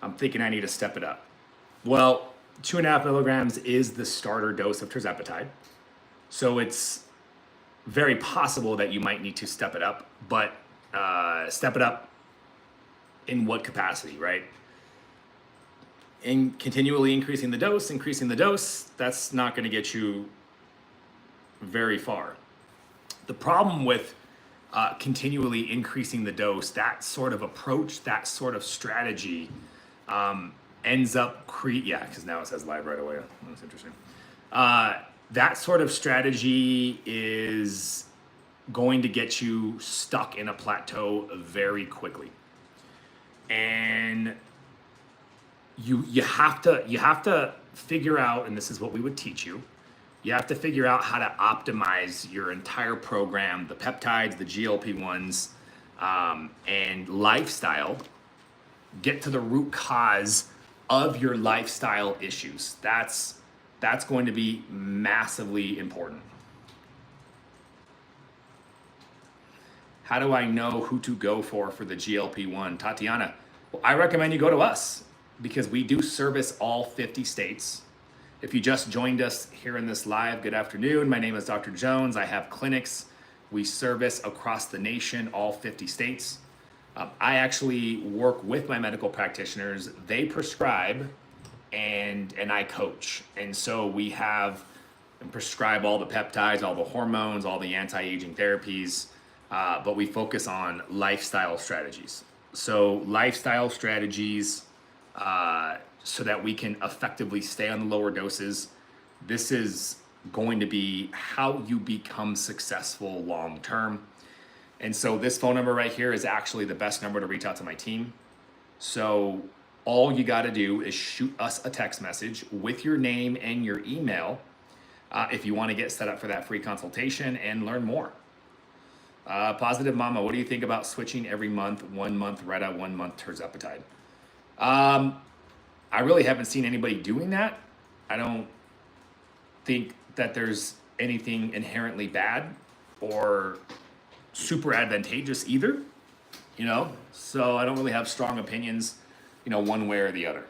I'm thinking I need to step it up. Well, 2.5 milligrams is the starter dose of Tirzepatide. So it's very possible that you might need to step it up, but step it up in what capacity, right? In continually increasing the dose, that's not going to get you very far. The problem with continually increasing the dose, that sort of approach, that sort of strategy ends up yeah, because now it says live right away. That's interesting. That sort of strategy is going to get you stuck in a plateau very quickly. And you have to figure out, and this is what we would teach you, you have to figure out how to optimize your entire program, the peptides, the GLP-1s, and lifestyle. Get to the root cause of your lifestyle issues. That's going to be massively important. How do I know who to go for the GLP-1? Tatiana, well, I recommend you go to us because we do service all 50 states. If you just joined us here in this live, good afternoon. My name is Dr. Jones. I have clinics. We service across the nation, all 50 states. I actually work with my medical practitioners. They prescribe and I coach. And so we have and prescribe all the peptides, all the hormones, all the anti-aging therapies, but we focus on lifestyle strategies. So lifestyle strategies so that we can effectively stay on the lower doses. This is going to be how you become successful long term. And so this phone number right here is actually the best number to reach out to my team. So all you got to do is shoot us a text message with your name and your email if you want to get set up for that free consultation and learn more. Positive Mama, what do you think about switching every month, 1 month Retta, 1 month Tirzepatide? I really haven't seen anybody doing that. I don't think that there's anything inherently bad or super advantageous either, so I don't really have strong opinions, one way or the other.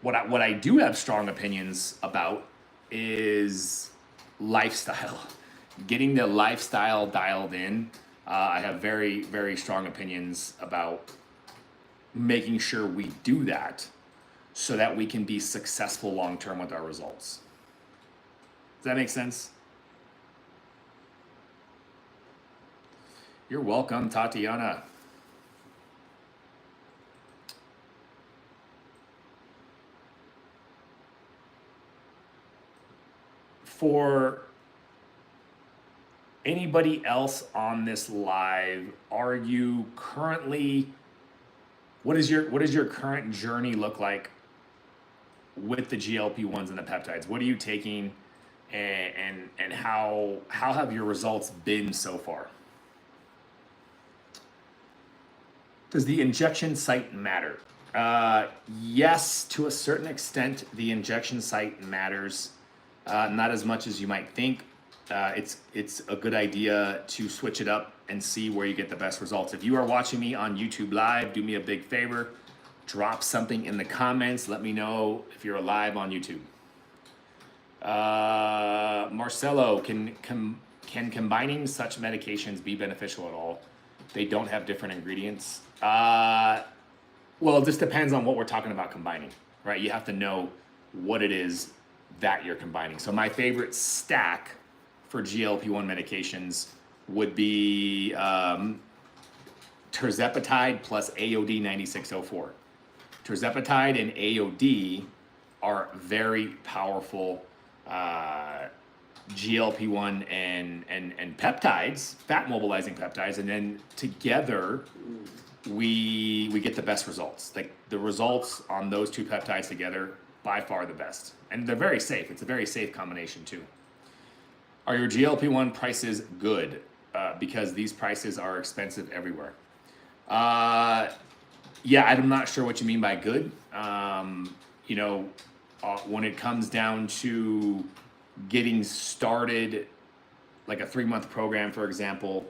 What I do have strong opinions about is lifestyle, getting the lifestyle dialed in. I have very, very strong opinions about making sure we do that so that we can be successful long-term with our results. Does that make sense? You're welcome, Tatiana. For anybody else on this live, are you currently, what does your current journey look like with the GLP-1s and the peptides? What are you taking, and how have your results been so far? Does the injection site matter? Yes, to a certain extent, the injection site matters. Not as much as you might think. It's a good idea to switch it up and see where you get the best results. If you are watching me on YouTube Live, do me a big favor. Drop something in the comments. Let me know if you're live on YouTube. Marcelo, can combining such medications be beneficial at all? They don't have different ingredients. Well, it just depends on what we're talking about combining, right? You have to know what it is that you're combining. So my favorite stack for GLP-1 medications would be Tirzepatide plus AOD 9604. Tirzepatide and AOD are very powerful GLP-1 and peptides, fat mobilizing peptides, and then together we get the best results. Like the results on those two peptides together, by far the best. And they're very safe. It's a very safe combination too. Are your GLP-1 prices good? Because these prices are expensive everywhere. Yeah, I'm not sure what you mean by good. When it comes down to getting started, like a 3-month program, for example,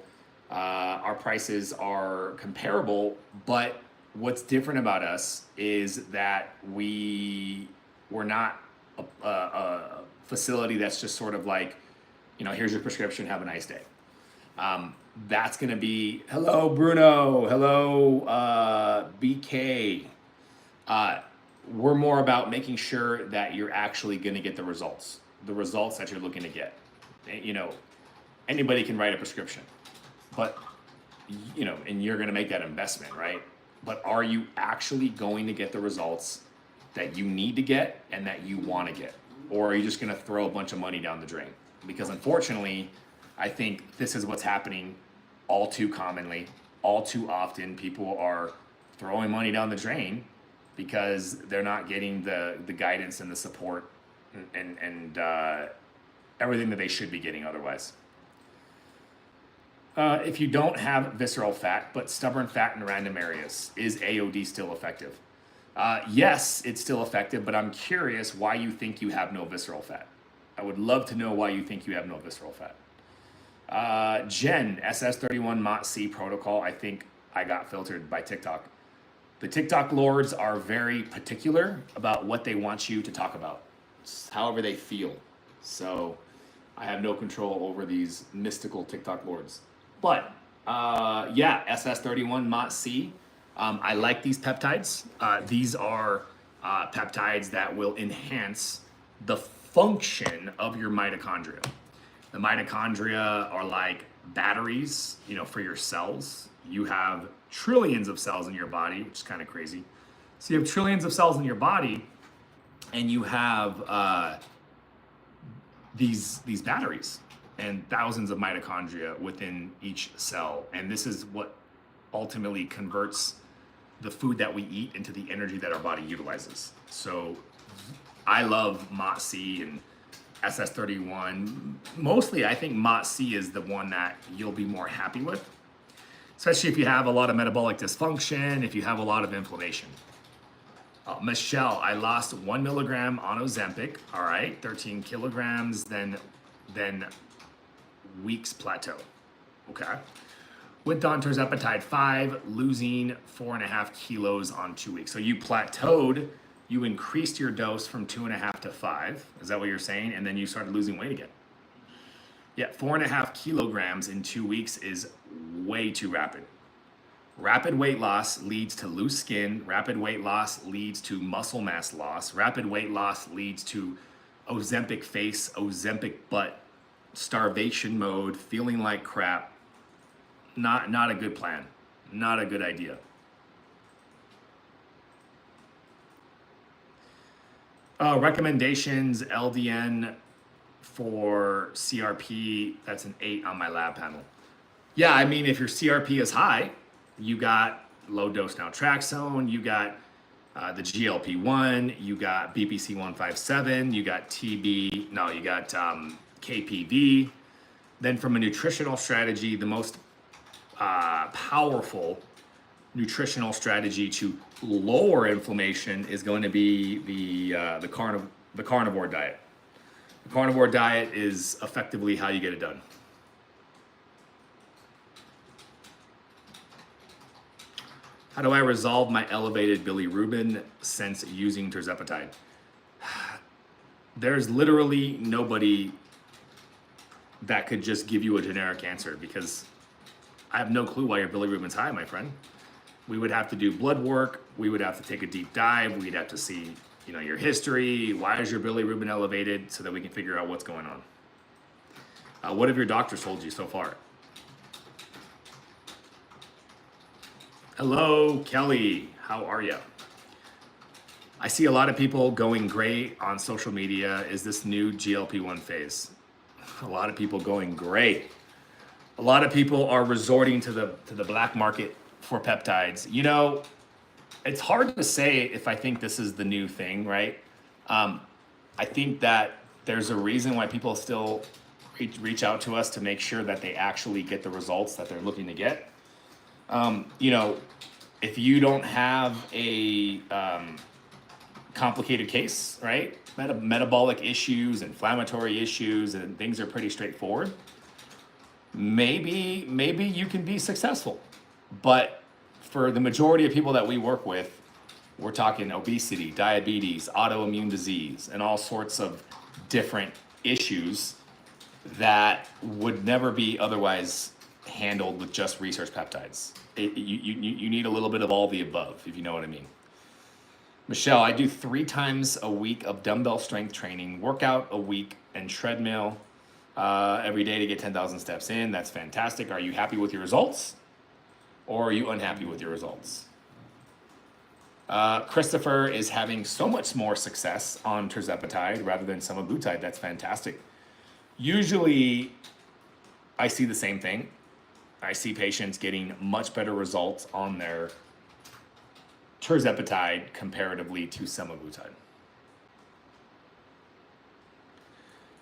our prices are comparable, but what's different about us is that we're not a facility that's just sort of like, here's your prescription, have a nice day. That's going to be, hello, Bruno. Hello, BK. We're more about making sure that you're actually going to get the results that you're looking to get. Anybody can write a prescription, but, and you're going to make that investment, right? But are you actually going to get the results that you need to get and that you want to get? Or are you just going to throw a bunch of money down the drain? Because unfortunately, I think this is what's happening all too commonly, all too often. People are throwing money down the drain because they're not getting the guidance and the support and everything that they should be getting otherwise. If you don't have visceral fat, but stubborn fat in random areas, is AOD still effective? Yes, it's still effective, but I'm curious why you think you have no visceral fat. I would love to know why you think you have no visceral fat. Jen, SS31 MOT-C protocol, I think I got filtered by TikTok. The TikTok lords are very particular about what they want you to talk about, however they feel. So I have no control over these mystical TikTok lords. But yeah, SS31 MOT-C. I like these peptides. These are peptides that will enhance the function of your mitochondria. The mitochondria are like batteries, for your cells. You have trillions of cells in your body, which is kind of crazy. So you have trillions of cells in your body, and you have these batteries and thousands of mitochondria within each cell. And this is what ultimately converts the food that we eat into the energy that our body utilizes. So I love MOT-C and SS31. Mostly, I think MOT-C is the one that you'll be more happy with, especially if you have a lot of metabolic dysfunction, if you have a lot of inflammation. Michelle, I lost 1 milligram on Ozempic. All right, 13 kilograms, then weeks plateau. Okay. Went on Tirzepatide 5, losing 4.5 kilos on 2 weeks. So you plateaued, you increased your dose from 2.5 to 5. Is that what you're saying? And then you started losing weight again. Yeah, 4.5 kilograms in 2 weeks is way too rapid. Rapid weight loss leads to loose skin. Rapid weight loss leads to muscle mass loss. Rapid weight loss leads to Ozempic face, Ozempic butt, starvation mode, feeling like crap. Not a good plan. Not a good idea. Recommendations, LDN for CRP, that's an 8 on my lab panel. Yeah, I mean, if your CRP is high, you got low dose naltrexone, you got the GLP-1, you got BPC 157, you got KPV. Then from a nutritional strategy, the most powerful nutritional strategy to lower inflammation is going to be the carnivore diet. The carnivore diet is effectively how you get it done. How do I resolve my elevated bilirubin since using Tirzepatide? There's literally nobody that could just give you a generic answer, because I have no clue why your bilirubin's high, my friend. We would have to do blood work. We would have to take a deep dive. We'd have to see, your history. Why is your bilirubin elevated, so that we can figure out what's going on. What have your doctors told you so far? Hello, Kelly. How are you? I see a lot of people going gray on social media. Is this new GLP-1 phase? A lot of people going gray. A lot of people are resorting to the black market for peptides. It's hard to say if I think this is the new thing, right? I think that there's a reason why people still reach out to us to make sure that they actually get the results that they're looking to get. If you don't have a complicated case, right? Metabolic issues, inflammatory issues, and things are pretty straightforward. Maybe you can be successful, but for the majority of people that we work with, we're talking obesity, diabetes, autoimmune disease, and all sorts of different issues that would never be otherwise handled with just research peptides. You need a little bit of all the above, if you know what I mean. Michelle, I do 3 times a week of dumbbell strength training, workout a week, and treadmill every day to get 10,000 steps in. That's fantastic. Are you happy with your results? Or are you unhappy with your results? Christopher is having so much more success on Tirzepatide rather than Semaglutide. That's fantastic. Usually, I see the same thing. I see patients getting much better results on their Tirzepatide comparatively to Semaglutide.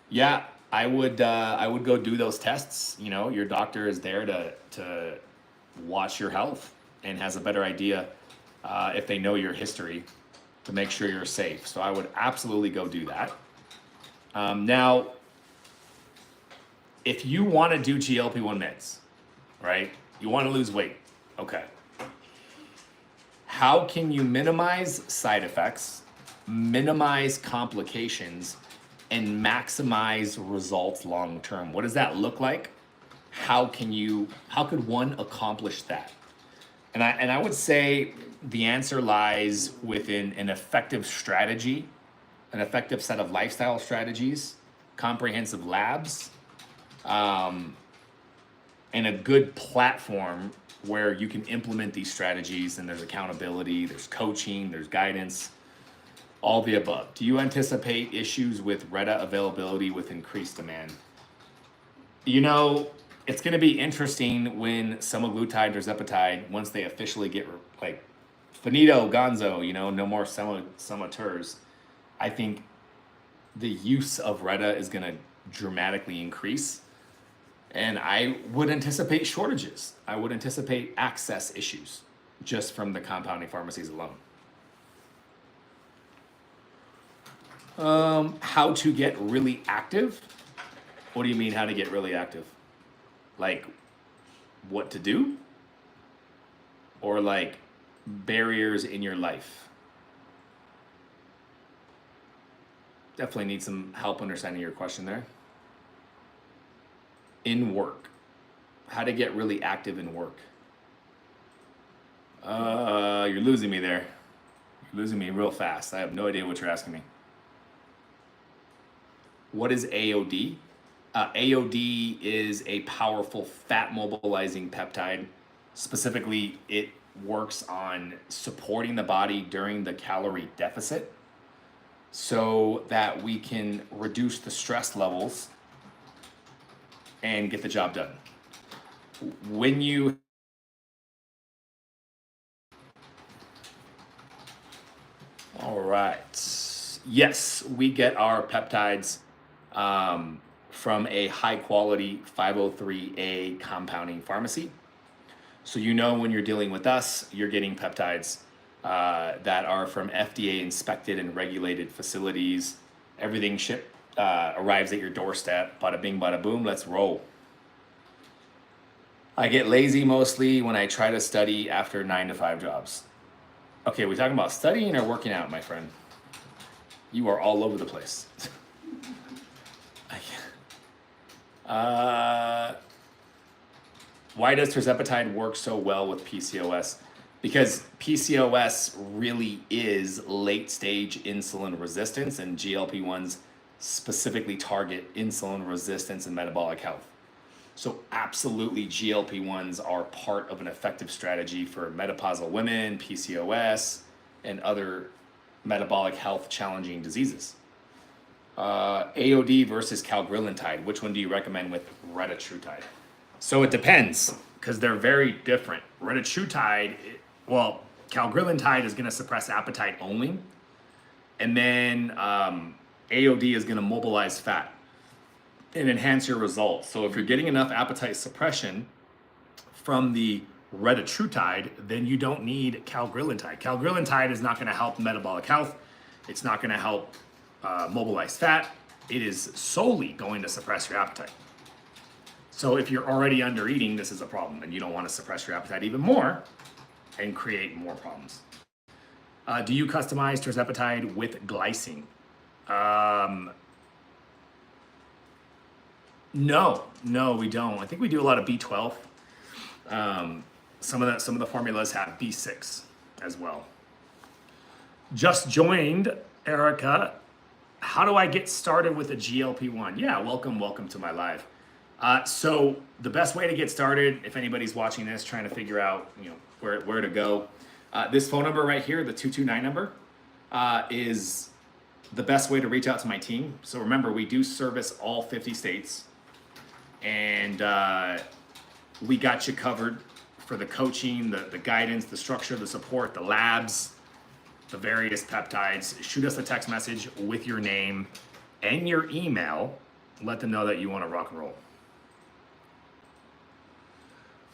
Yeah, I would go do those tests. You know, your doctor is there to watch your health and has a better idea if they know your history to make sure you're safe. So I would absolutely go do that. Now, if you want to do GLP-1 meds, right? You want to lose weight. Okay. How can you minimize side effects, minimize complications, and maximize results long term? What does that look like? How could one accomplish that? And I would say the answer lies within an effective strategy, an effective set of lifestyle strategies, comprehensive labs, and a good platform where you can implement these strategies, and there's accountability, there's coaching, there's guidance, all the above. Do you anticipate issues with Retta availability with increased demand? You know, it's going to be interesting when Semaglutide or Tirzepatide, once they officially get like finito, gonzo, you know, no more Sema-Tirs. I think the use of Retta is going to dramatically increase. And I would anticipate shortages. I would anticipate access issues just from the compounding pharmacies alone. How to get really active? What do you mean how to get really active? Like what to do? Or like barriers in your life? Definitely need some help understanding your question there. In work, how to get really active in work. You're losing me there. You're losing me real fast. I have no idea what you're asking me. What is AOD? AOD is a powerful fat mobilizing peptide. Specifically, it works on supporting the body during the calorie deficit so that we can reduce the stress levels and get the job done. When you all right, yes, we get our peptides from a high quality 503A compounding pharmacy. So you know when you're dealing with us, you're getting peptides that are from FDA inspected and regulated facilities. Everything arrives at your doorstep. Bada bing, bada boom, let's roll. I get lazy mostly when I try to study after 9-to-5 jobs. Okay, we talking about studying or working out, my friend? You are all over the place. Why does Tirzepatide work so well with PCOS? Because PCOS really is late stage insulin resistance, and GLP-1s specifically target insulin resistance and metabolic health. So absolutely GLP-1s are part of an effective strategy for menopausal women, PCOS, and other metabolic health challenging diseases. AOD versus calgrilantide, which one do you recommend with retatrutide? So it depends, because they're very different. Retatrutide, well, calgrilantide is going to suppress appetite only, and then AOD is going to mobilize fat and enhance your results. So if you're getting enough appetite suppression from the retatrutide, then you don't need calgrilantide. Calgrilantide is not going to help metabolic health. It's not going to help mobilize fat. It is solely going to suppress your appetite. So if you're already under eating, this is a problem, and you don't want to suppress your appetite even more. and create more problems. Do you customize Tirzepatide with glycine? No, we don't. I think we do a lot of B12. Some of the formulas have B6 as well. Just joined, Erica. How do I get started with a GLP-1? Yeah, welcome to my live. So the best way to get started, if anybody's watching this, trying to figure out where to go, this phone number right here, the 229 number, is the best way to reach out to my team. So remember, we do service all 50 states, and we got you covered for the coaching, the guidance, the structure, the support, the labs, the various peptides. Shoot us a text message with your name and your email. Let them know that you want to rock and roll.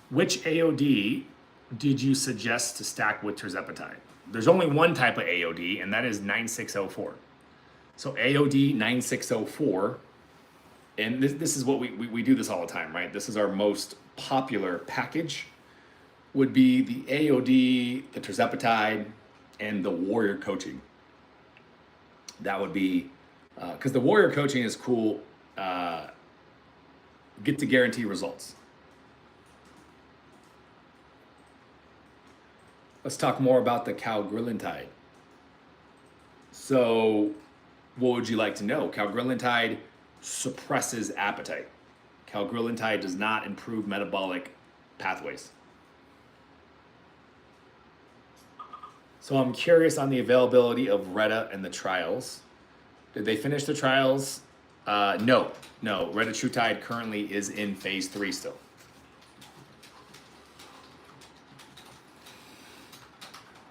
Which AOD did you suggest to stack with Tirzepatide? There's only one type of AOD, and that is 9604. So AOD 9604, and this is what we do this all the time, right? This is our most popular package, would be the AOD, the Tirzepatide, and the Warrior Coaching. That would be, because the Warrior Coaching is cool, get to guarantee results. Let's talk more about the Cagrilintide. So what would you like to know? Cagrilintide suppresses appetite. Cagrilintide does not improve metabolic pathways. So I'm curious on the availability of Retta and the trials. Did they finish the trials? No. Retatrutide currently is in phase 3 still.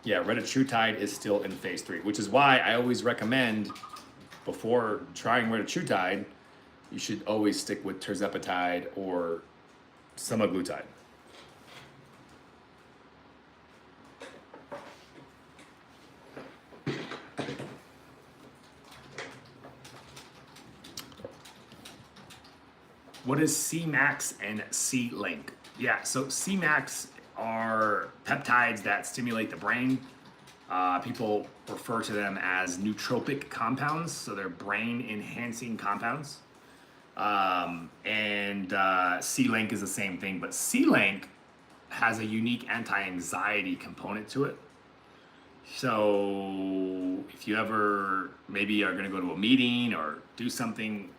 Yeah, Retatrutide is still in phase 3, which is why I always recommend, before trying Retatrutide, you should always stick with Tirzepatide or Semaglutide. What is Cmax and C-Link? Yeah, so Cmax are peptides that stimulate the brain. People refer to them as nootropic compounds, so they're brain-enhancing compounds. And C-Link is the same thing, but C-Link has a unique anti-anxiety component to it. So if you ever maybe are going to go to a meeting or do something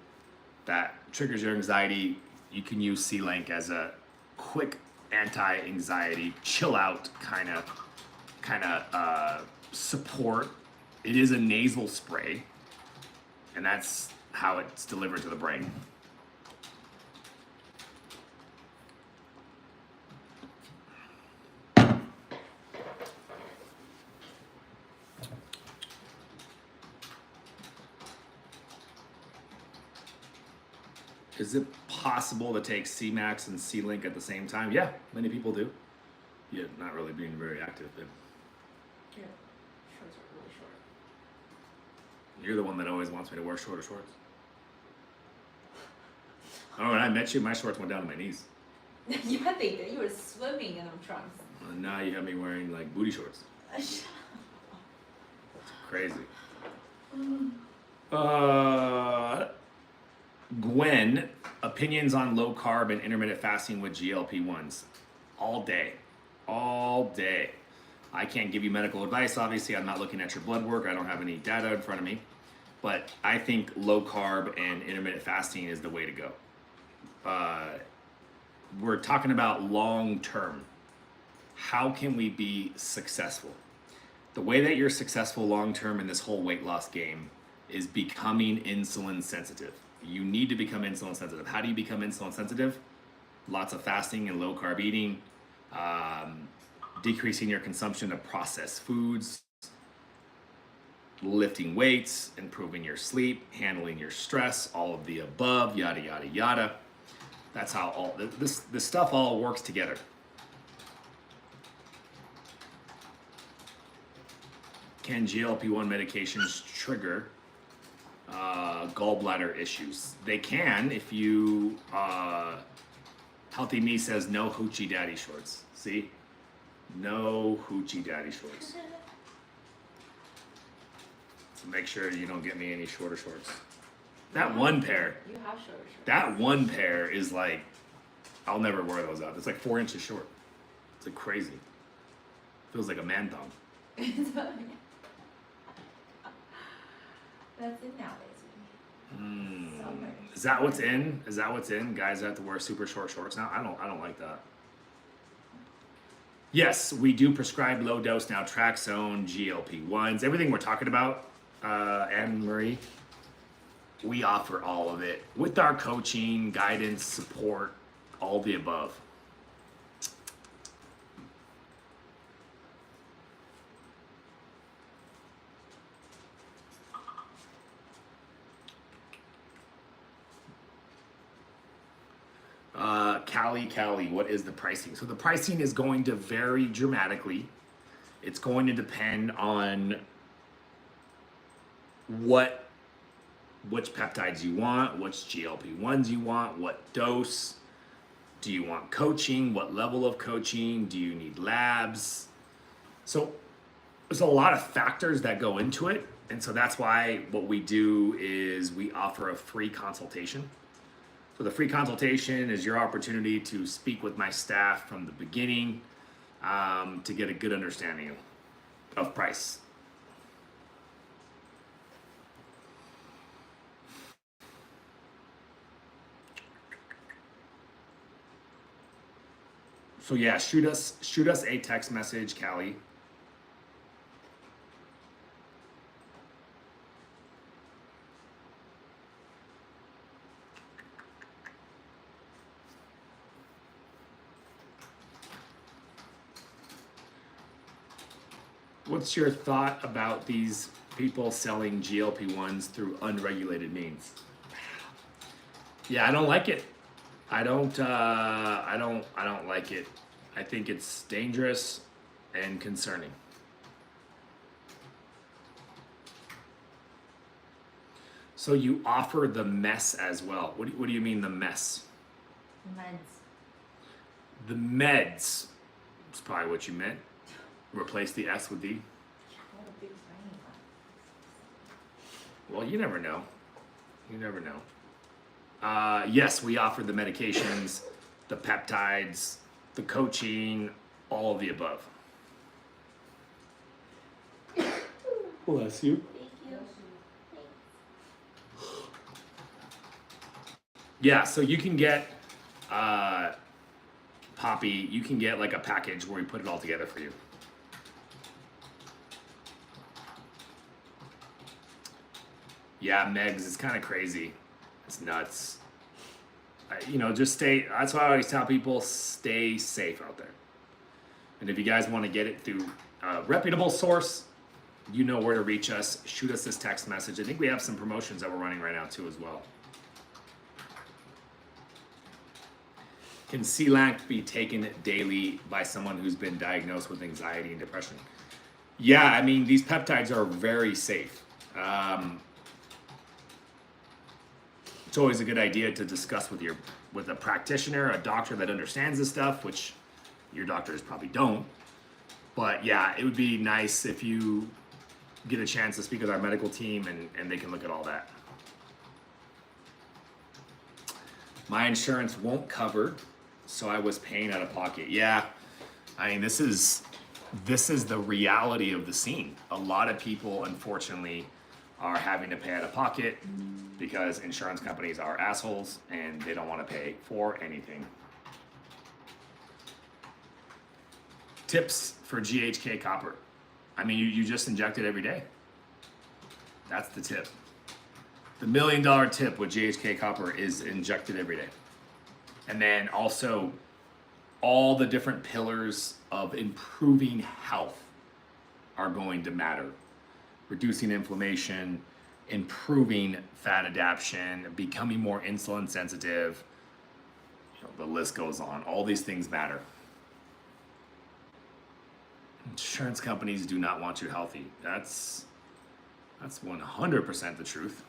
that triggers your anxiety, you can use C-Link as a quick anti-anxiety, chill out kind of support. It is a nasal spray, and that's how it's delivered to the brain. Is it possible to take Cmax and C-Link at the same time? Yeah, many people do. You're not really being very active, then. Yeah, shorts are really short. You're the one that always wants me to wear shorter shorts. Oh, when I met you, my shorts went down to my knees. You had they did. You were swimming in them trunks. And now you have me wearing like booty shorts. It's crazy. Gwen, opinions on low carb and intermittent fasting with GLP-1s. All day. I can't give you medical advice, obviously. I'm not looking at your blood work. I don't have any data in front of me. But I think low carb and intermittent fasting is the way to go. We're talking about long term. How can we be successful? The way that you're successful long term in this whole weight loss game is becoming insulin sensitive. You need to become insulin sensitive. How do you become insulin sensitive? Lots of fasting and low carb eating, decreasing your consumption of processed foods, lifting weights, improving your sleep, handling your stress, all of the above, yada, yada, yada. That's how all this stuff all works together. Can GLP-1 medications trigger gallbladder issues? They can if you, Healthy Me says no hoochie daddy shorts. See? No hoochie daddy shorts. So make sure you don't get me any shorter shorts. That one pair. You have shorter shorts. That one pair is like, I'll never wear those out. It's like 4 inches short. It's like crazy. Feels like a man thong. That's it nowadays. Summer. Is that what's in? Is that what's in? Guys have to wear super short shorts now? I don't like that. Yes, we do prescribe low dose now, Traxone, GLP-1s, everything we're talking about, Anne Marie. We offer all of it with our coaching, guidance, support, all the above. Callie, what is the pricing? So the pricing is going to vary dramatically. It's going to depend on which peptides you want, which GLP-1s you want, what dose. Do you want coaching? What level of coaching? Do you need labs? So there's a lot of factors that go into it. And so that's why what we do is we offer a free consultation. So the free consultation is your opportunity to speak with my staff from the beginning to get a good understanding of price. So yeah, shoot us a text message, Callie. What's your thought about these people selling GLP-1s through unregulated means? Yeah, I don't like it. I don't like it. I think it's dangerous and concerning. So you offer the mess as well. What do you mean the mess? Meds. The meds is probably what you meant. Replace the S with D. Well, you never know. You never know. Yes, we offer the medications, the peptides, the coaching, all of the above. Bless you. Thank you. Yeah, so you can get, Poppy, you can get like a package where we put it all together for you. Yeah, Megs, it's kind of crazy. It's nuts. Just stay, that's why I always tell people, stay safe out there. And if you guys want to get it through a reputable source, you know where to reach us. Shoot us this text message. I think we have some promotions that we're running right now too as well. Can CLAC be taken daily by someone who's been diagnosed with anxiety and depression? Yeah, I mean, these peptides are very safe. It's always a good idea to discuss with a practitioner, a doctor that understands this stuff, which your doctors probably don't. But yeah, it would be nice if you get a chance to speak with our medical team and they can look at all that. My insurance won't cover, so I was paying out of pocket. Yeah, I mean, this is the reality of the scene. A lot of people, unfortunately, are having to pay out of pocket because insurance companies are assholes and they don't want to pay for anything. Tips for GHK copper. I mean, you just inject it every day. That's the tip. The $1 million tip with GHK copper is injected every day. And then also all the different pillars of improving health are going to matter. Reducing inflammation, improving fat adaptation, becoming more insulin sensitive. The list goes on. All these things matter. Insurance companies do not want you healthy. That's 100% the truth.